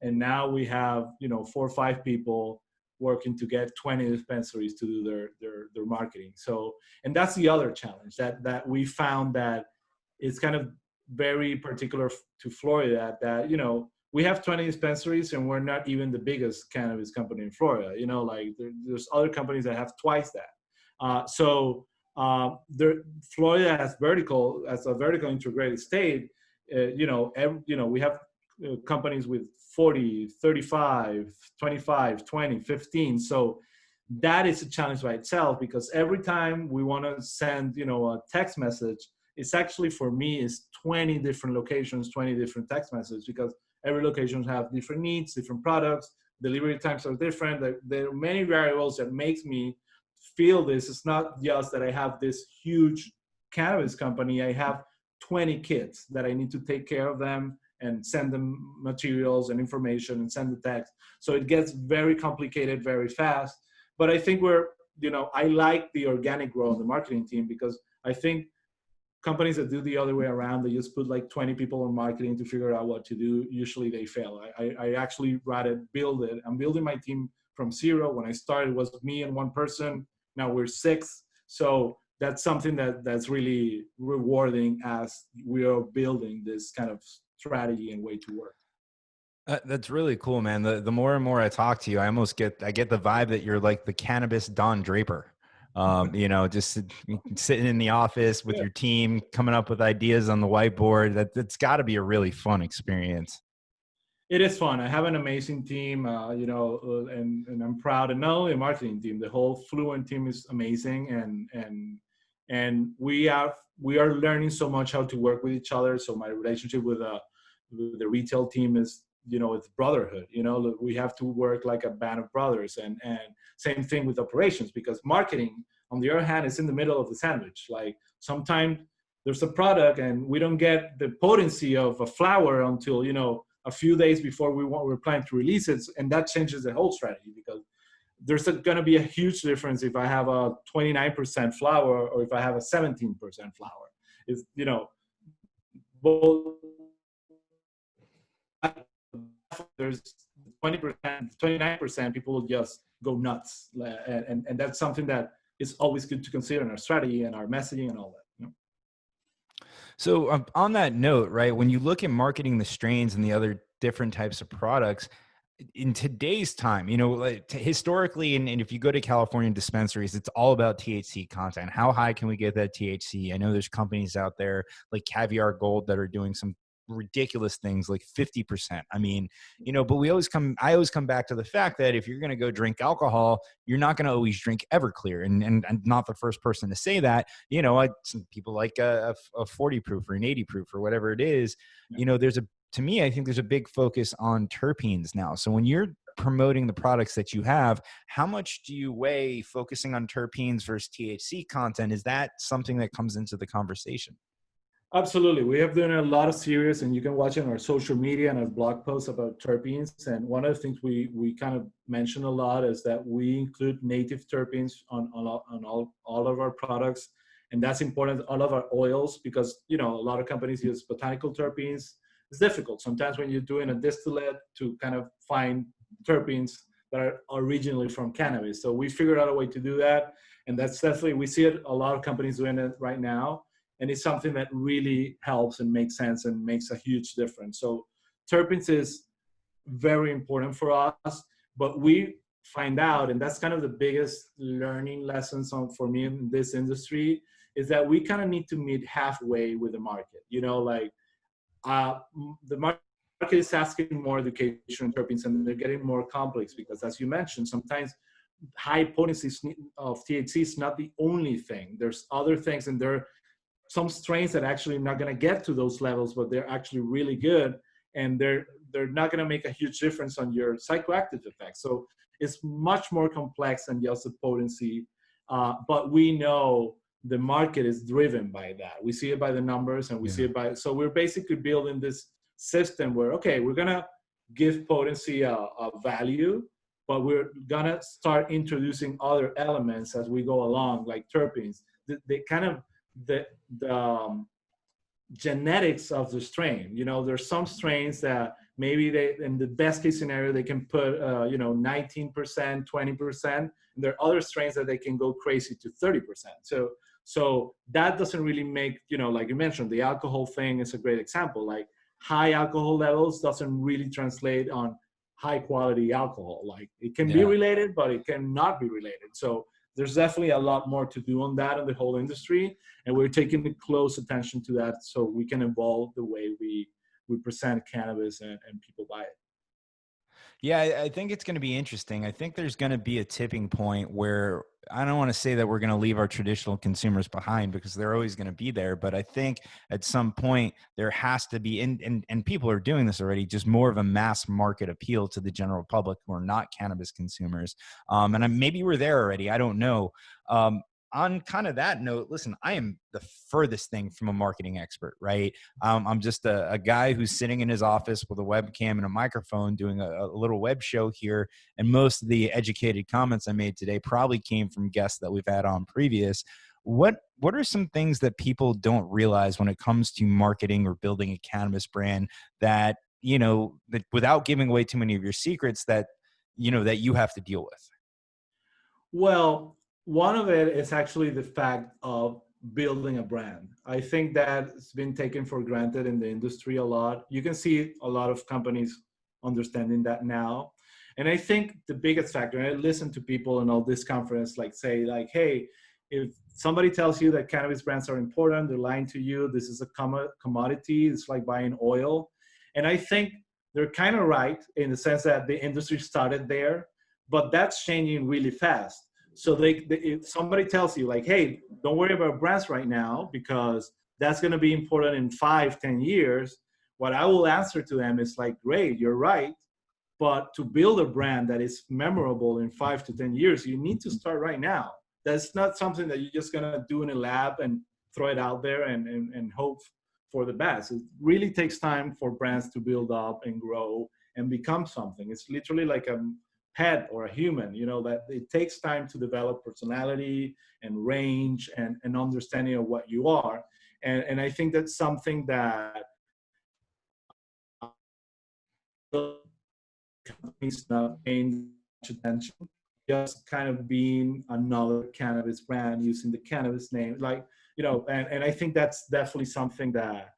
And now we have, you know, 4 or 5 people working to get 20 dispensaries to do their marketing. So, and that's the other challenge that we found, that it's kind of very particular to Florida, that, you know, we have 20 dispensaries and we're not even the biggest cannabis company in Florida. You know, like, there's other companies that have twice that. Florida has as a vertical integrated state. We have companies with 40, 35, 25, 20, 15. So that is a challenge by itself, because every time we want to send, you know, a text message, it's actually, for me, is 20 different locations, 20 different text messages, because every location have different needs, different products, delivery times are different. There are many variables that makes me feel this. It's not just that I have this huge cannabis company. I have 20 kids that I need to take care of them, and send them materials and information and send the text. So it gets very complicated very fast. But I think I like the organic growth of the marketing team, because I think companies that do the other way around, they just put like 20 people on marketing to figure out what to do. Usually they fail. I actually rather build it. I'm building my team from zero. When I started, it was me and one person. Now we're 6. So that's something that's really rewarding as we are building this kind of strategy and way to work. That's really cool, man. The more and more I talk to you, I get the vibe that you're like the cannabis Don Draper. Just sitting in the office with your team, coming up with ideas on the whiteboard. That's got to be a really fun experience. It is fun. I have an amazing team, and I'm proud. And not only the marketing team, the whole Fluent team is amazing, and we are learning so much how to work with each other. So my relationship with the retail team is, it's brotherhood. We have to work like a band of brothers, and same thing with operations, because marketing, on the other hand, is in the middle of the sandwich. Like sometimes there's a product and we don't get the potency of a flower until, a few days before we're planning to release it. And that changes the whole strategy, because there's going to be a huge difference if I have a 29% flower or if I have a 17% flower. It's, both, there's 20%, 29%, people will just go nuts. And that's something that is always good to consider in our strategy and our messaging and all that. So on that note, right, when you look at marketing the strains and the other different types of products in today's time, like historically, and if you go to California dispensaries, it's all about THC content. How high can we get that THC? I know there's companies out there like Caviar Gold that are doing some ridiculous things like 50%. I mean, but I always come back to the fact that if you're going to go drink alcohol, you're not going to always drink Everclear. And I'm not the first person to say that. Some people like a 40 proof or an 80 proof or whatever it is. Yeah. To me, I think there's a big focus on terpenes now. So when you're promoting the products that you have, how much do you weigh focusing on terpenes versus THC content? Is that something that comes into the conversation? Absolutely. We have done a lot of series, and you can watch it on our social media and our blog posts about terpenes. And one of the things we kind of mention a lot is that we include native terpenes on all of our products. And that's important, all of our oils, because, a lot of companies use botanical terpenes. It's difficult sometimes when you're doing a distillate to kind of find terpenes that are originally from cannabis. So we figured out a way to do that. And that's definitely, we see it, a lot of companies doing it right now. And it's something that really helps and makes sense and makes a huge difference. So terpenes is very important for us, but we find out, and that's kind of the biggest learning lessons for me in this industry, is that we kind of need to meet halfway with the market. The market is asking more education on terpenes, and they're getting more complex because, as you mentioned, sometimes high potency of THC is not the only thing. There's other things, and there are some strains that actually are not going to get to those levels, but they're actually really good, and they're not going to make a huge difference on your psychoactive effects. So it's much more complex than just the potency, but we know the market is driven by that. We see it by the numbers, and we see it so we're basically building this system where, okay, we're going to give potency a value, but we're going to start introducing other elements as we go along, like terpenes. They kind of, the genetics of the strain. There's some strains that maybe they, in the best case scenario, they can put 19%, 20%, and there are other strains that they can go crazy to 30%. So that doesn't really make, like you mentioned, the alcohol thing is a great example. Like high alcohol levels doesn't really translate on high quality alcohol. Like it can be related, but it cannot be related. So there's definitely a lot more to do on that in the whole industry, and we're taking close attention to that so we can evolve the way we present cannabis and people buy it. Yeah, I think it's going to be interesting. I think there's going to be a tipping point where I don't want to say that we're going to leave our traditional consumers behind, because they're always going to be there. But I think at some point there has to be, and people are doing this already, just more of a mass market appeal to the general public who are not cannabis consumers. And maybe we're there already. I don't know. on kind of that note, listen, I am the furthest thing from a marketing expert, right? I'm just a guy who's sitting in his office with a webcam and a microphone doing a little web show here. And most of the educated comments I made today probably came from guests that we've had on previous. What are some things that people don't realize when it comes to marketing or building a cannabis brand that, that without giving away too many of your secrets that, that you have to deal with? Well, one of it is actually the fact of building a brand. I think that's been taken for granted in the industry a lot. You can see a lot of companies understanding that now. And I think the biggest factor, and I listen to people in all this conference like say like, hey, if somebody tells you that cannabis brands are important, they're lying to you. This is a commodity. It's like buying oil. And I think they're kind of right in the sense that the industry started there, but that's changing really fast. So if somebody tells you like, hey, don't worry about brands right now because that's going to be important in 5-10 years, what I will answer to them is like, great, you're right. But to build a brand that is memorable in 5 to 10 years, you need to start right now. That's not something that you're just going to do in a lab and throw it out there and hope for the best. It really takes time for brands to build up and grow and become something. It's literally like a pet or a human, that it takes time to develop personality and range and understanding of what you are. And I think that's something that companies not paying much attention, just kind of being another cannabis brand using the cannabis name, and I think that's definitely something that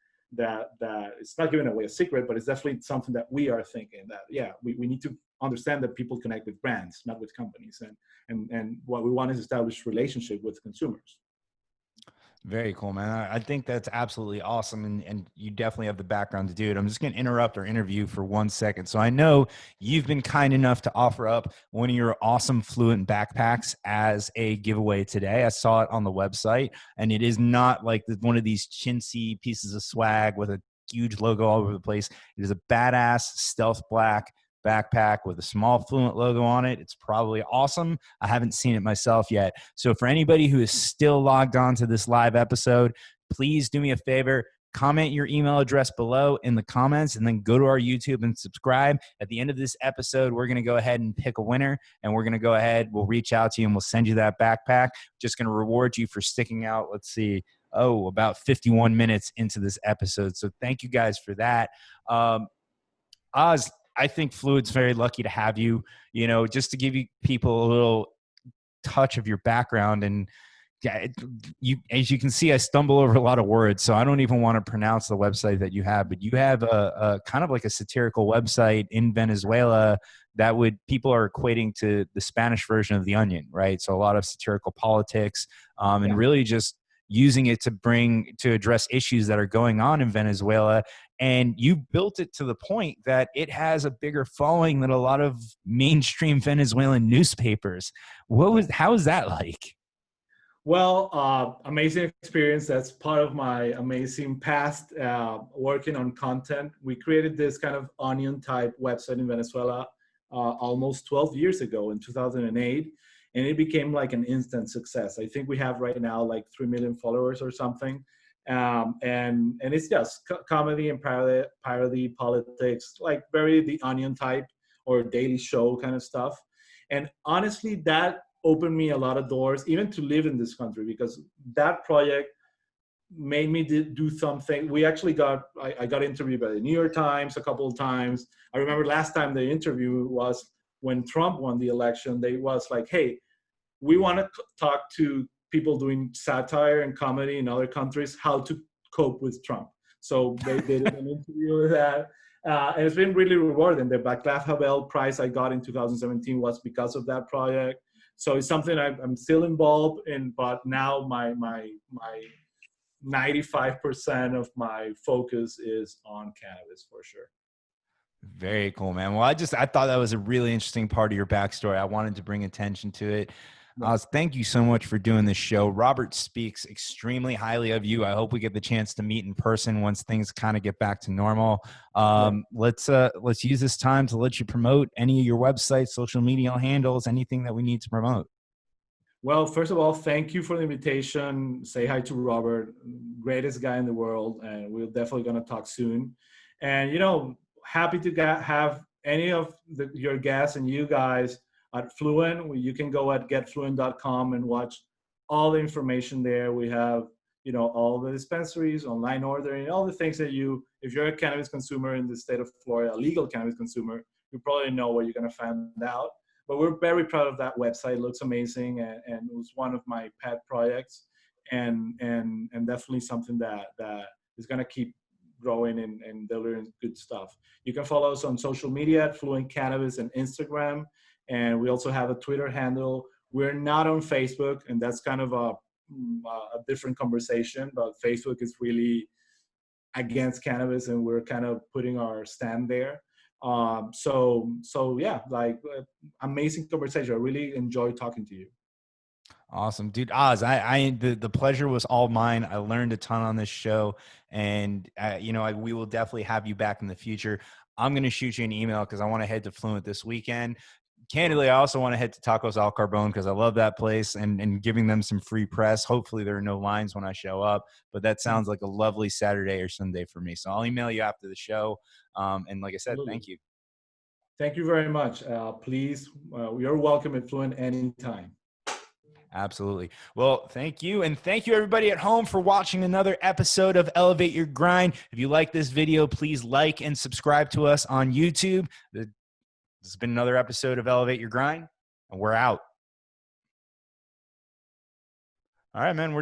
it's not giving away a secret, but it's definitely something that we are thinking that, we need to understand that people connect with brands, not with companies. And what we want is establish relationship with consumers. Very cool, man. I think that's absolutely awesome. And you definitely have the background to do it. I'm just going to interrupt our interview for 1 second. So I know you've been kind enough to offer up one of your awesome Fluent backpacks as a giveaway today. I saw it on the website, and it is not like one of these chintzy pieces of swag with a huge logo all over the place. It is a badass stealth black backpack with a small Fluent logo on it. It's probably awesome. I haven't seen it myself yet. So for anybody who is still logged on to this live episode, please do me a favor. Comment your email address below in the comments and then go to our YouTube and subscribe. At the end of this episode, we're going to go ahead and pick a winner, and we're going to go ahead. We'll reach out to you and we'll send you that backpack. Just going to reward you for sticking out. Let's see. About 51 minutes into this episode. So thank you guys for that. Oz, I think Fluent's very lucky to have you, just to give you people a little touch of your background. And as you can see, I stumble over a lot of words, so I don't even want to pronounce the website that you have, but you have a kind of like a satirical website in Venezuela that people are equating to the Spanish version of The Onion, right? So a lot of satirical politics, and really just using it to address issues that are going on in Venezuela. And you built it to the point that it has a bigger following than a lot of mainstream Venezuelan newspapers. How is that like? Well, amazing experience. That's part of my amazing past working on content. We created this kind of onion type website in Venezuela almost 12 years ago in 2008. And it became like an instant success. I think we have right now like 3 million followers or something. And it's just comedy and parody politics, like very The Onion type or Daily Show kind of stuff. And honestly, that opened me a lot of doors, even to live in this country, because that project made me do something. We actually I got interviewed by the New York Times a couple of times. I remember last time the interview was when Trump won the election. They was like, hey, we want to talk to people doing satire and comedy in other countries, how to cope with Trump. So they did an interview with that. And it's been really rewarding. The Václav Havel Prize I got in 2017 was because of that project. So it's something I'm still involved in, but now my 95% of my focus is on cannabis for sure. Very cool, man. Well, I thought that was a really interesting part of your backstory. I wanted to bring attention to it. Thank you so much for doing this show. Robert speaks extremely highly of you. I hope we get the chance to meet in person once things kind of get back to normal. Let's use this time to let you promote any of your websites, social media handles, anything that we need to promote. Well, first of all, thank you for the invitation. Say hi to Robert, greatest guy in the world, and we're definitely going to talk soon. And happy to have any of your guests and you guys at Fluent. You can go at getfluent.com and watch all the information there. We have all the dispensaries, online ordering, all the things that if you're a cannabis consumer in the state of Florida, a legal cannabis consumer, you probably know what you're going to find out. But we're very proud of that website. It looks amazing, and it was one of my pet projects, and definitely something that is going to keep growing and delivering good stuff. You can follow us on social media at Fluent Cannabis and Instagram, and we also have a Twitter handle. We're not on Facebook, and that's kind of a different conversation. But Facebook is really against cannabis, and we're kind of putting our stand there. So yeah, like amazing conversation. I really enjoy talking to you. Awesome, dude. Oz, the pleasure was all mine. I learned a ton on this show, and we will definitely have you back in the future. I'm going to shoot you an email because I want to head to Fluent this weekend. Candidly, I also want to head to Tacos Al Carbone because I love that place and giving them some free press. Hopefully there are no lines when I show up, but that sounds like a lovely Saturday or Sunday for me. So I'll email you after the show. And like I said, Absolutely. thank you. Thank you very much. Please, you're welcome at Fluent anytime. Absolutely. Well, thank you. And thank you everybody at home for watching another episode of Elevate Your Grind. If you like this video, please like and subscribe to us on YouTube. This has been another episode of Elevate Your Grind, and we're out. All right, man.